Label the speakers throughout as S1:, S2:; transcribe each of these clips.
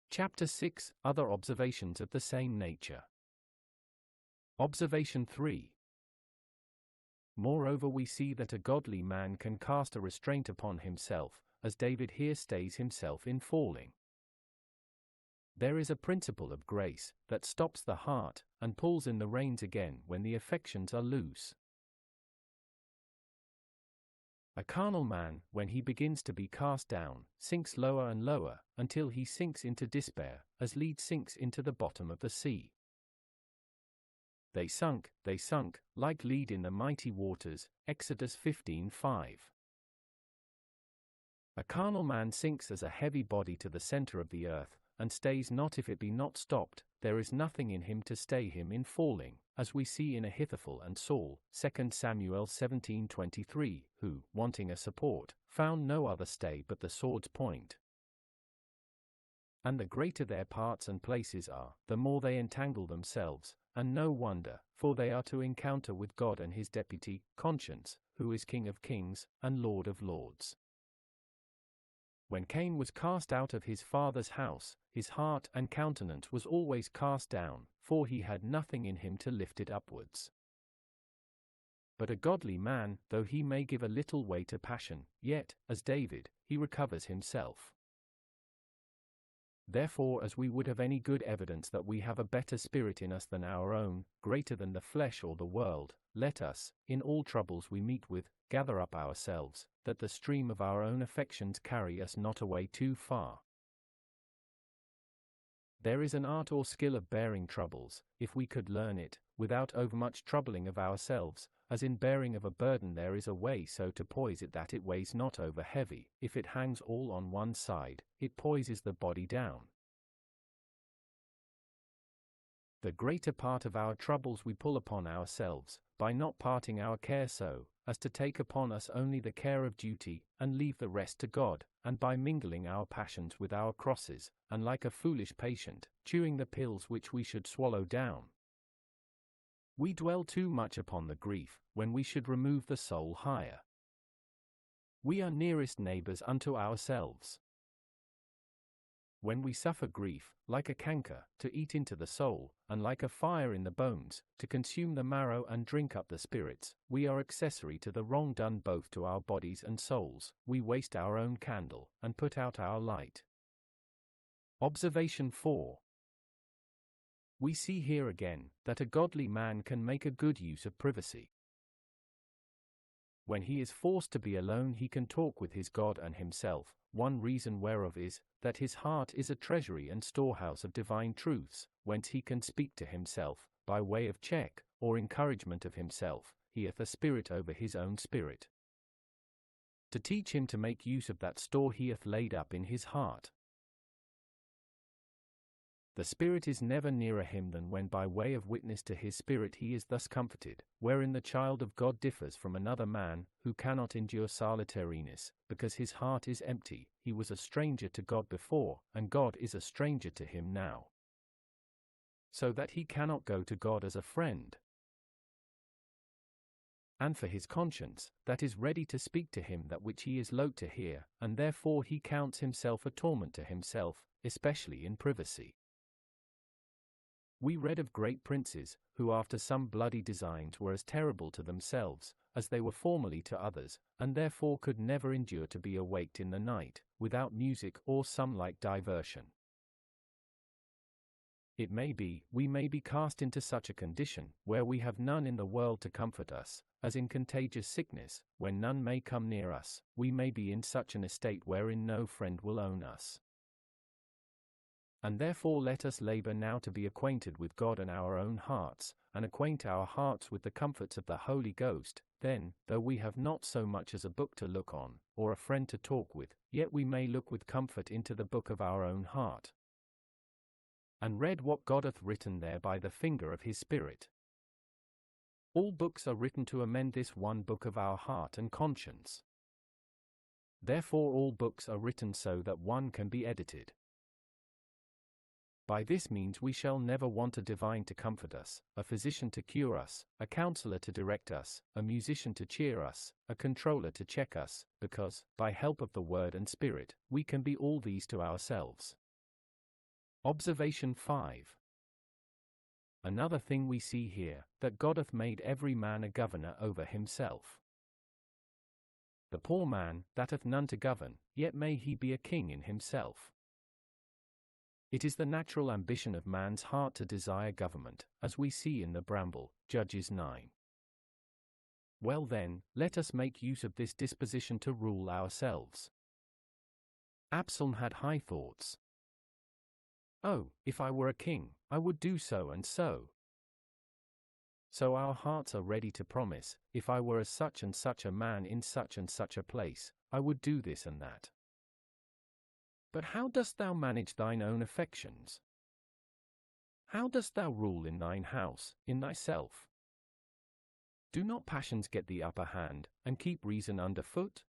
S1: Chapter 6 Other Observations of the Same Nature. Observation 3. Moreover, we see that a godly man can cast a restraint upon himself, as David here stays himself in falling. There is a principle of grace that stops the heart and pulls in the reins again when the affections are loose. A carnal man, when he begins to be cast down, sinks lower and lower, until he sinks into despair, as lead sinks into the bottom of the sea. They sunk, like lead in the mighty waters, Exodus 15:5. A carnal man sinks as a heavy body to the center of the earth, and stays not if it be not stopped. There is nothing in him to stay him in falling, as we see in Ahithophel and Saul, 2 Samuel 17:23, who, wanting a support, found no other stay but the sword's point. And the greater their parts and places are, the more they entangle themselves, and no wonder, for they are to encounter with God and his deputy, conscience, who is King of kings, and Lord of lords. When Cain was cast out of his father's house, his heart and countenance was always cast down, for he had nothing in him to lift it upwards. But a godly man, though he may give a little way to passion, yet, as David, he recovers himself. Therefore, as we would have any good evidence that we have a better spirit in us than our own, greater than the flesh or the world, let us, in all troubles we meet with, gather up ourselves, that the stream of our own affections carry us not away too far. There is an art or skill of bearing troubles, if we could learn it, without overmuch troubling of ourselves, as in bearing of a burden there is a way so to poise it that it weighs not over heavy. If it hangs all on one side, it poises the body down. The greater part of our troubles we pull upon ourselves, by not parting our care so, as to take upon us only the care of duty, and leave the rest to God, and by mingling our passions with our crosses, and like a foolish patient, chewing the pills which we should swallow down. We dwell too much upon the grief, when we should remove the soul higher. We are nearest neighbors unto ourselves. When we suffer grief, like a canker, to eat into the soul, and like a fire in the bones, to consume the marrow and drink up the spirits, we are accessory to the wrong done both to our bodies and souls. We waste our own candle, and put out our light. Observation 4. We see here again, that a godly man can make a good use of privacy. When he is forced to be alone he can talk with his God and himself, one reason whereof is, that his heart is a treasury and storehouse of divine truths, whence he can speak to himself, by way of check, or encouragement of himself. He hath a spirit over his own spirit, to teach him to make use of that store he hath laid up in his heart. The Spirit is never nearer him than when by way of witness to his spirit he is thus comforted, wherein the child of God differs from another man, who cannot endure solitariness, because his heart is empty. He was a stranger to God before, and God is a stranger to him now, so that he cannot go to God as a friend. And for his conscience, that is ready to speak to him that which he is loath to hear, and therefore he counts himself a torment to himself, especially in privacy. We read of great princes, who after some bloody designs were as terrible to themselves, as they were formerly to others, and therefore could never endure to be awaked in the night, without music or some like diversion. It may be, we may be cast into such a condition, where we have none in the world to comfort us, as in contagious sickness, when none may come near us. We may be in such an estate wherein no friend will own us. And therefore let us labor now to be acquainted with God and our own hearts, and acquaint our hearts with the comforts of the Holy Ghost. Then, though we have not so much as a book to look on, or a friend to talk with, yet we may look with comfort into the book of our own heart, and read what God hath written there by the finger of his Spirit. All books are written to amend this one book of our heart and conscience. Therefore all books are written so that one can be edited. By this means we shall never want a divine to comfort us, a physician to cure us, a counselor to direct us, a musician to cheer us, a controller to check us, because, by help of the Word and Spirit, we can be all these to ourselves. Observation 5. Another thing we see here, that God hath made every man a governor over himself. The poor man, that hath none to govern, yet may he be a king in himself. It is the natural ambition of man's heart to desire government, as we see in the bramble, Judges 9. Well then, let us make use of this disposition to rule ourselves. Absalom had high thoughts. Oh, if I were a king, I would do so and so. So our hearts are ready to promise, if I were as such and such a man in such and such a place, I would do this and that. But how dost thou manage thine own affections? How dost thou rule in thine house, in thyself? Do not passions get the upper hand, and keep reason under foot?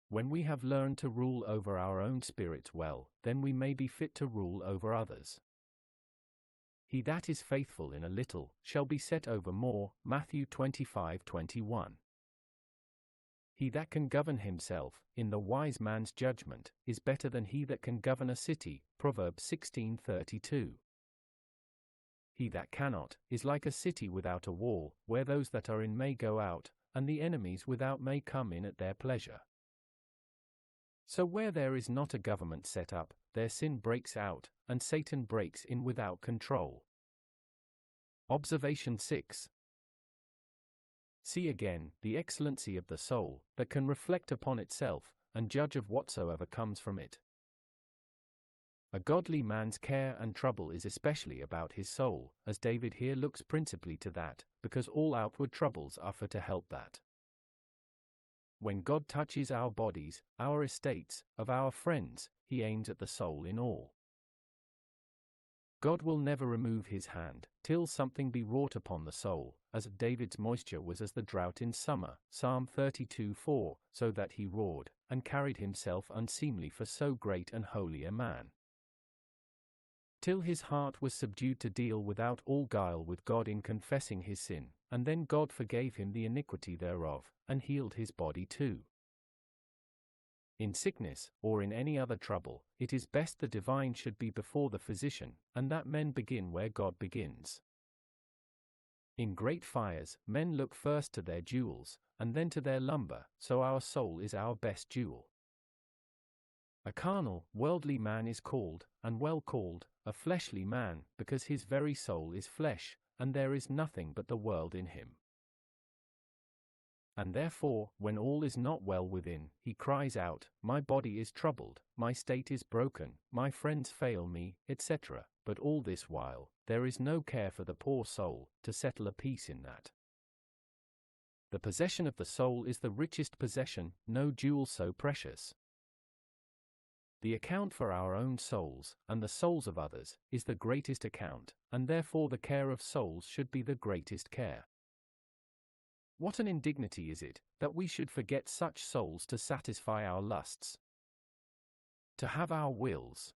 S1: When we have learned to rule over our own spirits well, then we may be fit to rule over others. He that is faithful in a little, shall be set over more, Matthew 25:21. He that can govern himself, in the wise man's judgment, is better than he that can govern a city, Proverbs 16:32. He that cannot, is like a city without a wall, where those that are in may go out, and the enemies without may come in at their pleasure. So where there is not a government set up, there sin breaks out, and Satan breaks in without control. Observation 6. See again, the excellency of the soul, that can reflect upon itself, and judge of whatsoever comes from it. A godly man's care and trouble is especially about his soul, as David here looks principally to that, because all outward troubles are for to help that. When God touches our bodies, our estates, of our friends, he aims at the soul in all. God will never remove his hand, till something be wrought upon the soul, as David's moisture was as the drought in summer, Psalm 32:4, so that he roared, and carried himself unseemly for so great and holy a man. Till his heart was subdued to deal without all guile with God in confessing his sin, and then God forgave him the iniquity thereof, and healed his body too. In sickness, or in any other trouble, it is best the divine should be before the physician, and that men begin where God begins. In great fires, men look first to their jewels, and then to their lumber, so our soul is our best jewel. A carnal, worldly man is called, and well called, a fleshly man, because his very soul is flesh, and there is nothing but the world in him. And therefore, when all is not well within, he cries out, my body is troubled, my state is broken, my friends fail me, etc. But all this while, there is no care for the poor soul, to settle a peace in that. The possession of the soul is the richest possession, no jewel so precious. The account for our own souls, and the souls of others, is the greatest account, and therefore the care of souls should be the greatest care. What an indignity is it, that we should forget such souls to satisfy our lusts, to have our wills,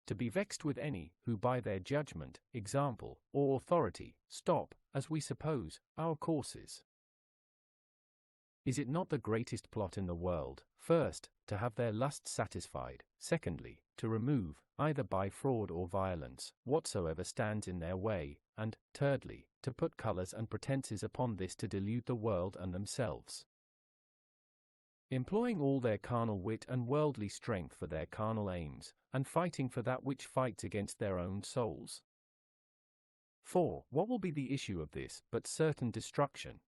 S1: to be vexed with any, who by their judgment, example, or authority, stop, as we suppose, our courses. Is it not the greatest plot in the world, first, to have their lusts satisfied, secondly, to remove, either by fraud or violence, whatsoever stands in their way, and, thirdly, to put colours and pretences upon this to delude the world and themselves, employing all their carnal wit and worldly strength for their carnal aims, and fighting for that which fights against their own souls? For, what will be the issue of this, but certain destruction?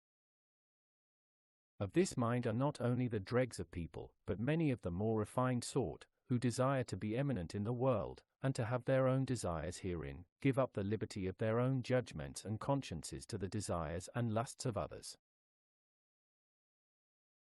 S1: Of this mind are not only the dregs of people, but many of the more refined sort, who desire to be eminent in the world, and to have their own desires herein, give up the liberty of their own judgments and consciences to the desires and lusts of others.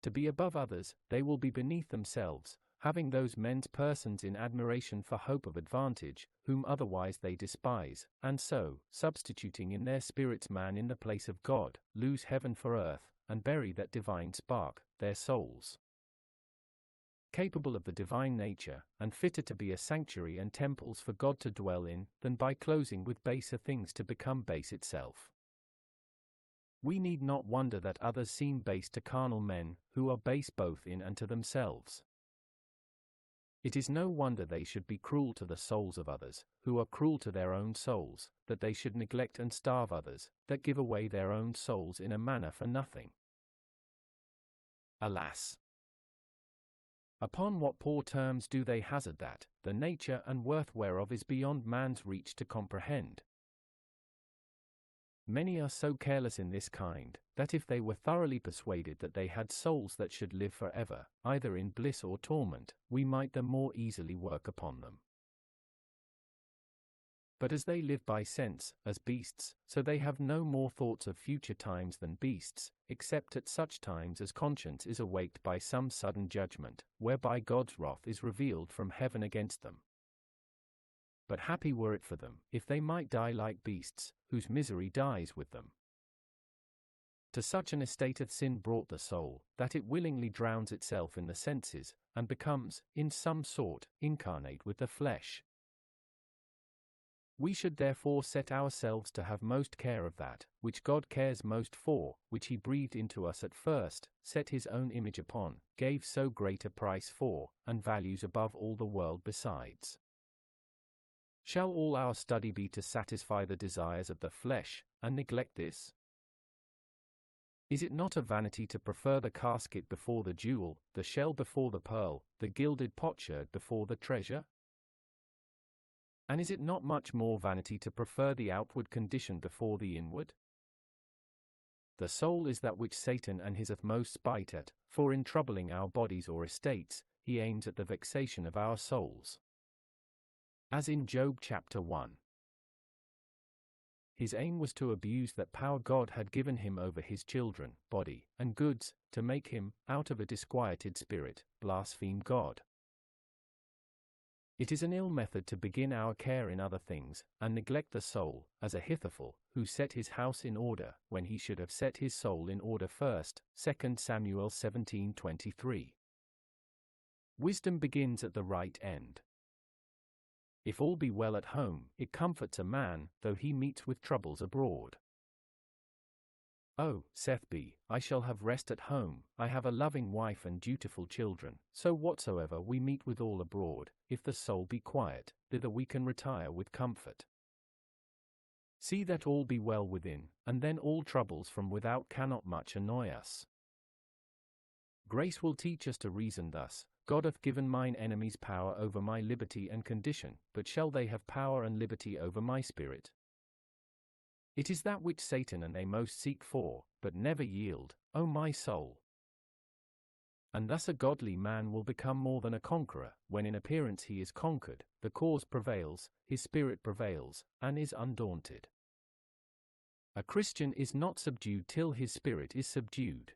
S1: To be above others, they will be beneath themselves, having those men's persons in admiration for hope of advantage, whom otherwise they despise, and so, substituting in their spirits man in the place of God, lose heaven for earth, and bury that divine spark, their souls. Capable of the divine nature, and fitter to be a sanctuary and temples for God to dwell in, than by closing with baser things to become base itself. We need not wonder that others seem base to carnal men, who are base both in and to themselves. It is no wonder they should be cruel to the souls of others, who are cruel to their own souls, that they should neglect and starve others, that give away their own souls in a manner for nothing. Alas! Upon what poor terms do they hazard that, the nature and worth whereof is beyond man's reach to comprehend? Many are so careless in this kind, that if they were thoroughly persuaded that they had souls that should live forever, either in bliss or torment, we might the more easily work upon them. But as they live by sense, as beasts, so they have no more thoughts of future times than beasts, except at such times as conscience is awaked by some sudden judgment, whereby God's wrath is revealed from heaven against them. But happy were it for them, if they might die like beasts, whose misery dies with them. To such an estate hath sin brought the soul, that it willingly drowns itself in the senses, and becomes, in some sort, incarnate with the flesh. We should therefore set ourselves to have most care of that, which God cares most for, which He breathed into us at first, set His own image upon, gave so great a price for, and values above all the world besides. Shall all our study be to satisfy the desires of the flesh, and neglect this? Is it not a vanity to prefer the casket before the jewel, the shell before the pearl, the gilded potsherd before the treasure? And is it not much more vanity to prefer the outward condition before the inward? The soul is that which Satan and his hath most spite at, for in troubling our bodies or estates, he aims at the vexation of our souls. As in Job chapter 1. His aim was to abuse that power God had given him over his children, body, and goods, to make him, out of a disquieted spirit, blaspheme God. It is an ill method to begin our care in other things, and neglect the soul, as Ahithophel, who set his house in order, when he should have set his soul in order first. 2 Samuel 17:23. Wisdom begins at the right end. If all be well at home, it comforts a man, though he meets with troubles abroad. Oh, saith B, I shall have rest at home, I have a loving wife and dutiful children, so whatsoever we meet with all abroad, if the soul be quiet, thither we can retire with comfort. See that all be well within, and then all troubles from without cannot much annoy us. Grace will teach us to reason thus: God hath given mine enemies power over my liberty and condition, but shall they have power and liberty over my spirit? It is that which Satan and they most seek for, but never yield, O my soul. And thus a godly man will become more than a conqueror, when in appearance he is conquered, the cause prevails, his spirit prevails, and is undaunted. A Christian is not subdued till his spirit is subdued.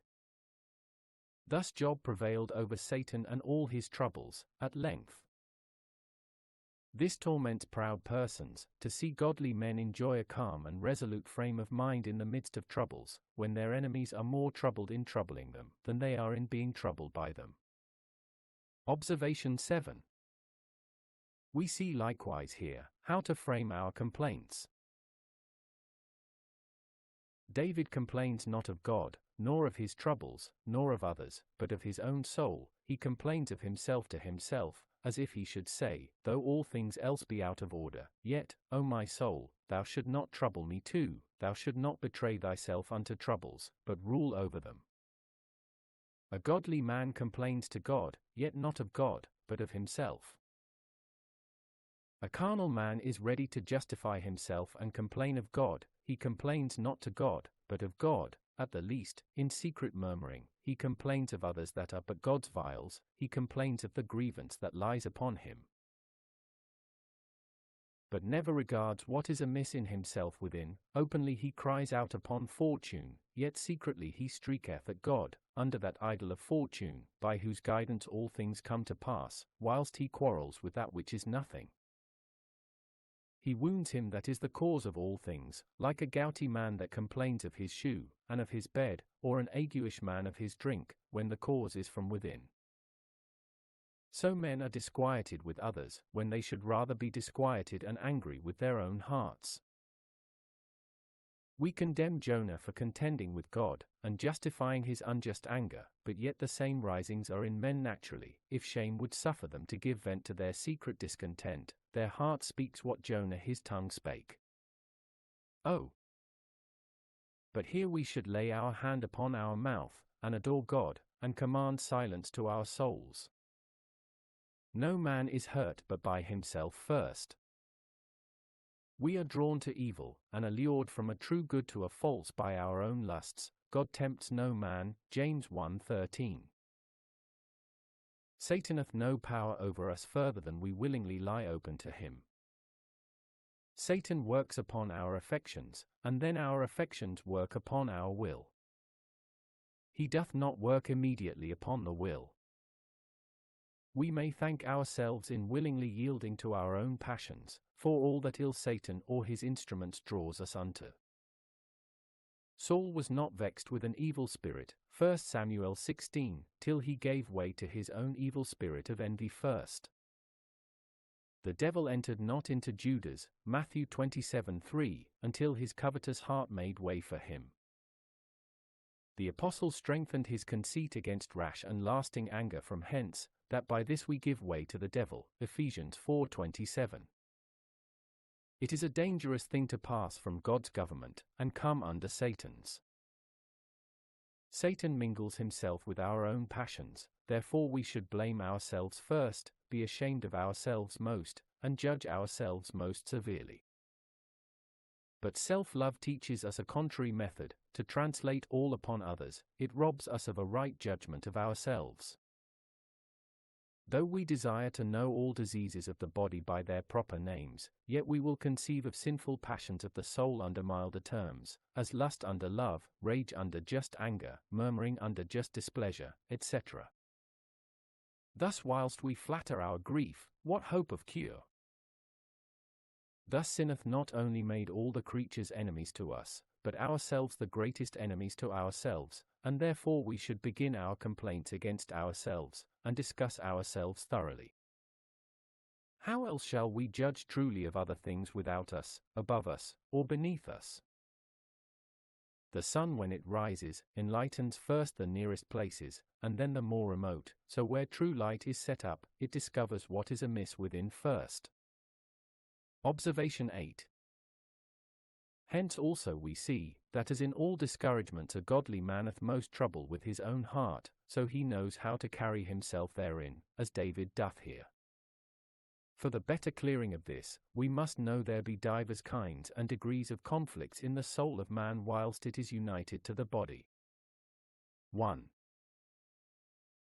S1: Thus Job prevailed over Satan and all his troubles, at length. This torments proud persons, to see godly men enjoy a calm and resolute frame of mind in the midst of troubles, when their enemies are more troubled in troubling them, than they are in being troubled by them. Observation 7. We see likewise here, how to frame our complaints. David complains not of God, nor of his troubles, nor of others, but of his own soul. He complains of himself to himself, as if he should say, though all things else be out of order, yet, O my soul, thou should not trouble me too, thou should not betray thyself unto troubles, but rule over them. A godly man complains to God, yet not of God, but of himself. A carnal man is ready to justify himself and complain of God. He complains not to God, but of God. At the least, in secret murmuring, he complains of others that are but God's vials, he complains of the grievance that lies upon him, but never regards what is amiss in himself within. Openly he cries out upon fortune, yet secretly he streaketh at God, under that idol of fortune, by whose guidance all things come to pass, whilst he quarrels with that which is nothing. He wounds him that is the cause of all things, like a gouty man that complains of his shoe, and of his bed, or an aguish man of his drink, when the cause is from within. So men are disquieted with others, when they should rather be disquieted and angry with their own hearts. We condemn Jonah for contending with God, and justifying his unjust anger, but yet the same risings are in men naturally. If shame would suffer them to give vent to their secret discontent, their heart speaks what Jonah his tongue spake. Oh! But here we should lay our hand upon our mouth, and adore God, and command silence to our souls. No man is hurt but by himself first. We are drawn to evil, and allured from a true good to a false by our own lusts. God tempts no man, James 1:13. Satan hath no power over us further than we willingly lie open to him. Satan works upon our affections, and then our affections work upon our will. He doth not work immediately upon the will. We may thank ourselves in willingly yielding to our own passions, for all that ill Satan or his instruments draws us unto. Saul was not vexed with an evil spirit, 1 Samuel 16, till he gave way to his own evil spirit of envy first. The devil entered not into Judas, Matthew 27:3, until his covetous heart made way for him. The apostle strengthened his conceit against rash and lasting anger from hence, that by this we give way to the devil, Ephesians 4:27. It is a dangerous thing to pass from God's government, and come under Satan's. Satan mingles himself with our own passions, therefore we should blame ourselves first, be ashamed of ourselves most, and judge ourselves most severely. But self-love teaches us a contrary method, to translate all upon others. It robs us of a right judgment of ourselves. Though we desire to know all diseases of the body by their proper names, yet we will conceive of sinful passions of the soul under milder terms, as lust under love, rage under just anger, murmuring under just displeasure, etc. Thus whilst we flatter our grief, what hope of cure? Thus sin hath not only made all the creatures enemies to us, but ourselves the greatest enemies to ourselves, and therefore we should begin our complaints against ourselves, and discuss ourselves thoroughly. How else shall we judge truly of other things without us, above us, or beneath us? The sun when it rises, enlightens first the nearest places, and then the more remote, so where true light is set up, it discovers what is amiss within first. Observation 8. Hence also we see, that as in all discouragements a godly man hath most trouble with his own heart, so he knows how to carry himself therein, as David doth here. For the better clearing of this, we must know there be divers kinds and degrees of conflicts in the soul of man whilst it is united to the body. 1.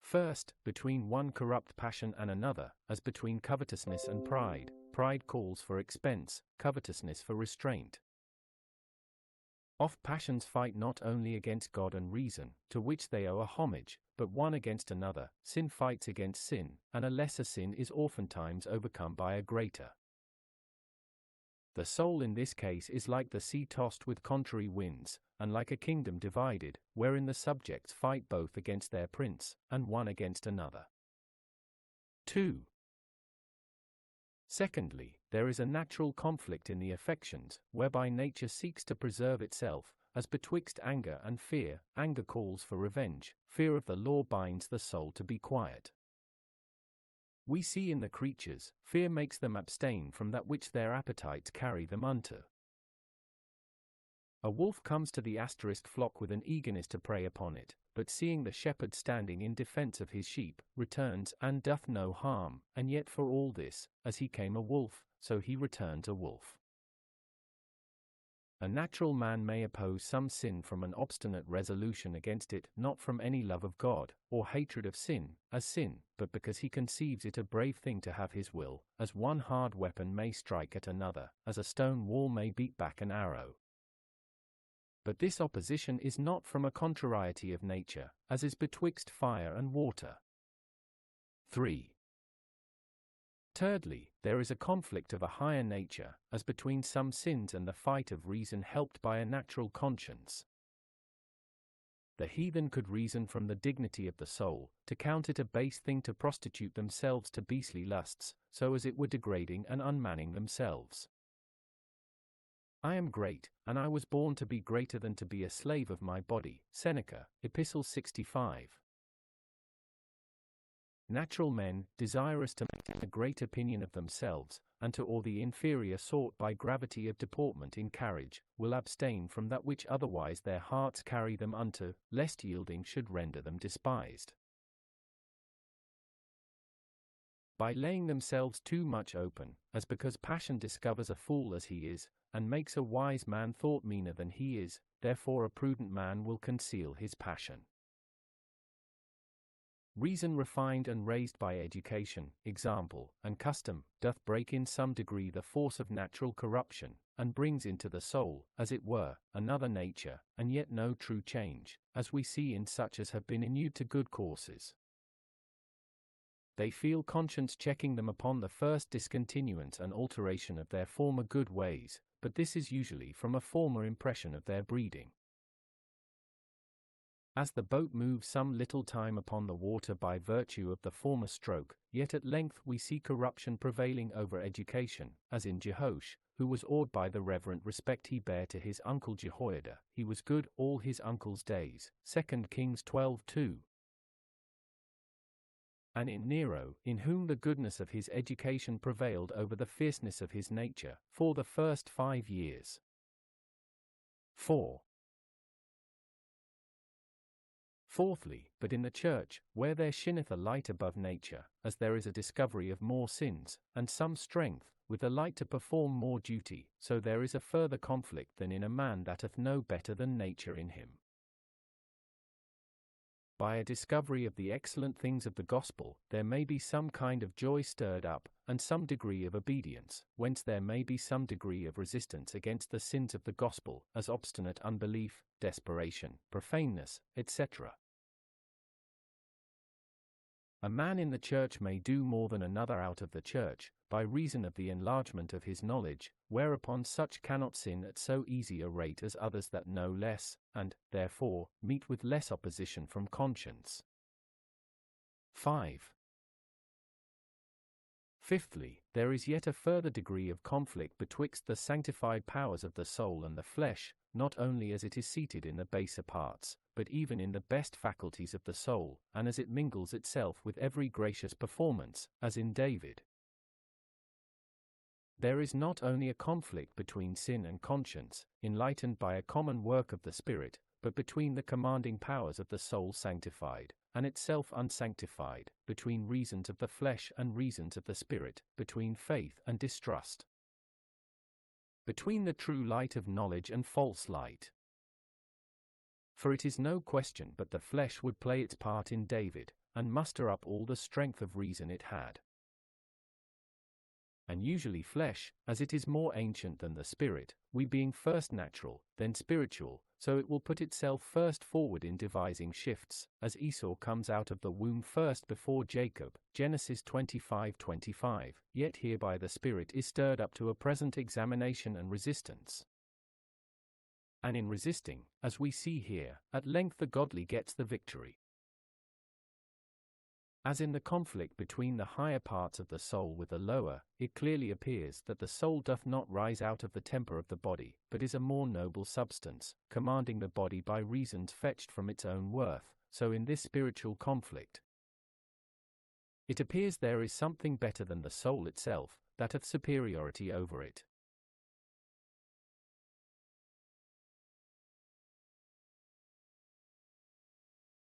S1: First, between one corrupt passion and another, as between covetousness and pride. Pride calls for expense, covetousness for restraint. Oft passions fight not only against God and reason, to which they owe a homage, but one against another. Sin fights against sin, and a lesser sin is oftentimes overcome by a greater. The soul in this case is like the sea tossed with contrary winds, and like a kingdom divided, wherein the subjects fight both against their prince, and one against another. 2. Secondly, there is a natural conflict in the affections, whereby nature seeks to preserve itself, as betwixt anger and fear. Anger calls for revenge, fear of the law binds the soul to be quiet. We see in the creatures, fear makes them abstain from that which their appetites carry them unto. A wolf comes to the flock with an eagerness to prey upon it, but seeing the shepherd standing in defense of his sheep, returns and doth no harm, and yet for all this, as he came a wolf, so he returns a wolf. A natural man may oppose some sin from an obstinate resolution against it, not from any love of God, or hatred of sin, as sin, but because he conceives it a brave thing to have his will, as one hard weapon may strike at another, as a stone wall may beat back an arrow. But this opposition is not from a contrariety of nature, as is betwixt fire and water. 3. Thirdly, there is a conflict of a higher nature, as between some sins and the fight of reason helped by a natural conscience. The heathen could reason from the dignity of the soul, to count it a base thing to prostitute themselves to beastly lusts, so as it were degrading and unmanning themselves. I am great, and I was born to be greater than to be a slave of my body. Seneca, Epistle 65. Natural men, desirous to maintain a great opinion of themselves, and to awe the inferior sort by gravity of deportment in carriage, will abstain from that which otherwise their hearts carry them unto, lest yielding should render them despised. By laying themselves too much open, as because passion discovers a fool as he is, and makes a wise man thought meaner than he is, therefore a prudent man will conceal his passion. Reason refined and raised by education, example, and custom, doth break in some degree the force of natural corruption, and brings into the soul, as it were, another nature, and yet no true change, as we see in such as have been inured to good courses. They feel conscience checking them upon the first discontinuance and alteration of their former good ways, but this is usually from a former impression of their breeding. As the boat moves some little time upon the water by virtue of the former stroke, yet at length we see corruption prevailing over education, as in Jehoash, who was awed by the reverent respect he bare to his uncle Jehoiada. He was good all his uncle's days. 2 Kings 12:2. And in Nero, in whom the goodness of his education prevailed over the fierceness of his nature, for the first 5 years. 4. Fourthly, but in the church, where there shineth a light above nature, as there is a discovery of more sins, and some strength, with a light to perform more duty, so there is a further conflict than in a man that hath no better than nature in him. By a discovery of the excellent things of the gospel, there may be some kind of joy stirred up, and some degree of obedience, whence there may be some degree of resistance against the sins of the gospel, as obstinate unbelief, desperation, profaneness, etc. A man in the church may do more than another out of the church, by reason of the enlargement of his knowledge, whereupon such cannot sin at so easy a rate as others that know less, and, therefore, meet with less opposition from conscience. 5. Fifthly, there is yet a further degree of conflict betwixt the sanctified powers of the soul and the flesh, not only as it is seated in the baser parts, but even in the best faculties of the soul, and as it mingles itself with every gracious performance, as in David. There is not only a conflict between sin and conscience, enlightened by a common work of the Spirit, but between the commanding powers of the soul sanctified, and itself unsanctified, between reasons of the flesh and reasons of the Spirit, between faith and distrust, between the true light of knowledge and false light. For it is no question but the flesh would play its part in David, and muster up all the strength of reason it had. And usually flesh, as it is more ancient than the spirit, we being first natural, then spiritual, so it will put itself first forward in devising shifts, as Esau comes out of the womb first before Jacob, Genesis 25:25, yet hereby the spirit is stirred up to a present examination and resistance. And in resisting, as we see here, at length the godly gets the victory. As in the conflict between the higher parts of the soul with the lower, it clearly appears that the soul doth not rise out of the temper of the body, but is a more noble substance, commanding the body by reasons fetched from its own worth, so in this spiritual conflict, it appears there is something better than the soul itself, that hath superiority over it.